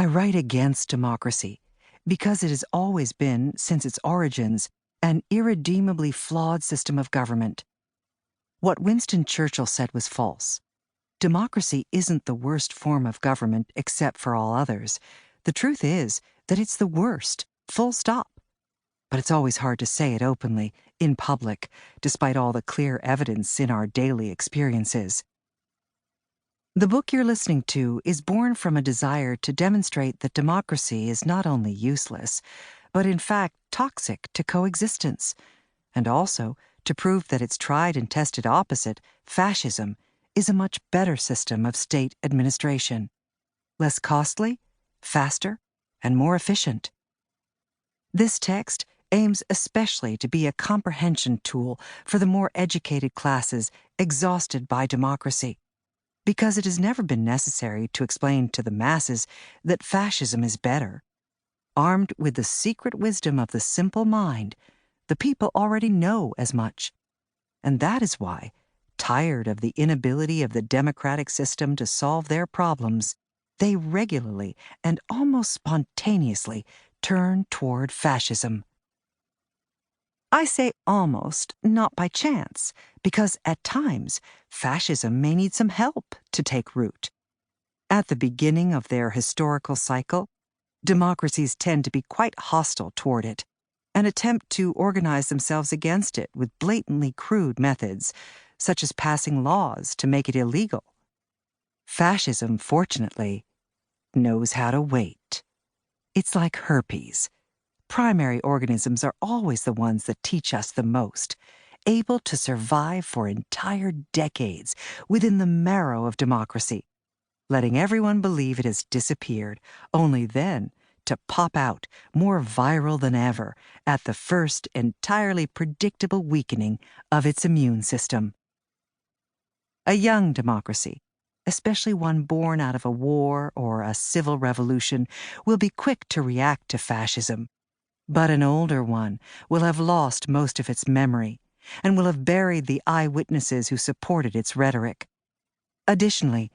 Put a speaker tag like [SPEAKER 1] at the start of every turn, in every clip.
[SPEAKER 1] I write against democracy because it has always been, since its origins, an irredeemably flawed system of government. What Winston Churchill said was false. Democracy isn't the worst form of government except for all others. The truth is that it's the worst, full stop. But it's always hard to say it openly, in public, despite all the clear evidence in our daily experiences. The book you're listening to is born from a desire to demonstrate that democracy is not only useless, but in fact toxic to coexistence, and also to prove that its tried and tested opposite, fascism, is a much better system of state administration. Less costly, faster, and more efficient. This text aims especially to be a comprehension tool for the more educated classes exhausted by democracy, because it has never been necessary to explain to the masses that fascism is better. Armed with the secret wisdom of the simple mind, the people already know as much. And that is why, tired of the inability of the democratic system to solve their problems, they regularly and almost spontaneously turn toward fascism. I say almost, not by chance, because at times fascism may need some help to take root. At the beginning of their historical cycle, democracies tend to be quite hostile toward it and attempt to organize themselves against it with blatantly crude methods, such as passing laws to make it illegal. Fascism, fortunately, knows how to wait. It's like herpes. Primary organisms are always the ones that teach us the most, able to survive for entire decades within the marrow of democracy, letting everyone believe it has disappeared, only then to pop out more viral than ever at the first entirely predictable weakening of its immune system. A young democracy, especially one born out of a war or a civil revolution, will be quick to react to fascism. But an older one will have lost most of its memory and will have buried the eyewitnesses who supported its rhetoric. Additionally,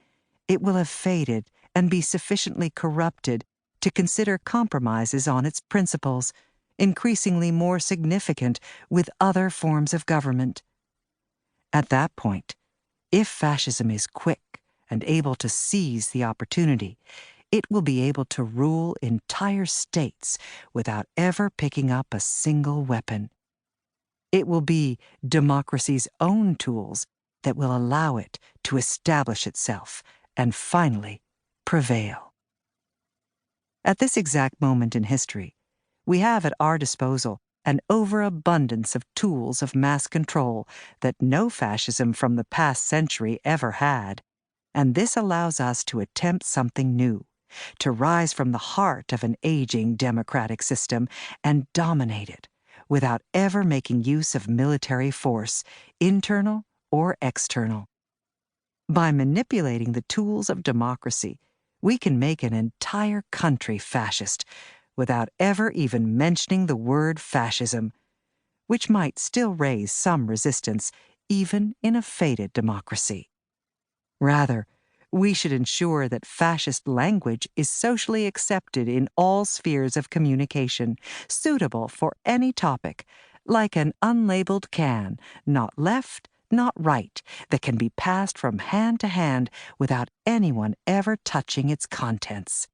[SPEAKER 1] it will have faded and be sufficiently corrupted to consider compromises on its principles, increasingly more significant with other forms of government. At that point, if fascism is quick and able to seize the opportunity, it will be able to rule entire states without ever picking up a single weapon. It will be democracy's own tools that will allow it to establish itself and finally prevail. At this exact moment in history, we have at our disposal an overabundance of tools of mass control that no fascism from the past century ever had, and this allows us to attempt something new, to rise from the heart of an aging democratic system and dominate it without ever making use of military force, internal or external. By manipulating the tools of democracy, we can make an entire country fascist without ever even mentioning the word fascism, which might still raise some resistance even in a faded democracy. Rather, we should ensure that fascist language is socially accepted in all spheres of communication, suitable for any topic, like an unlabeled can, not left, not right, that can be passed from hand to hand without anyone ever touching its contents.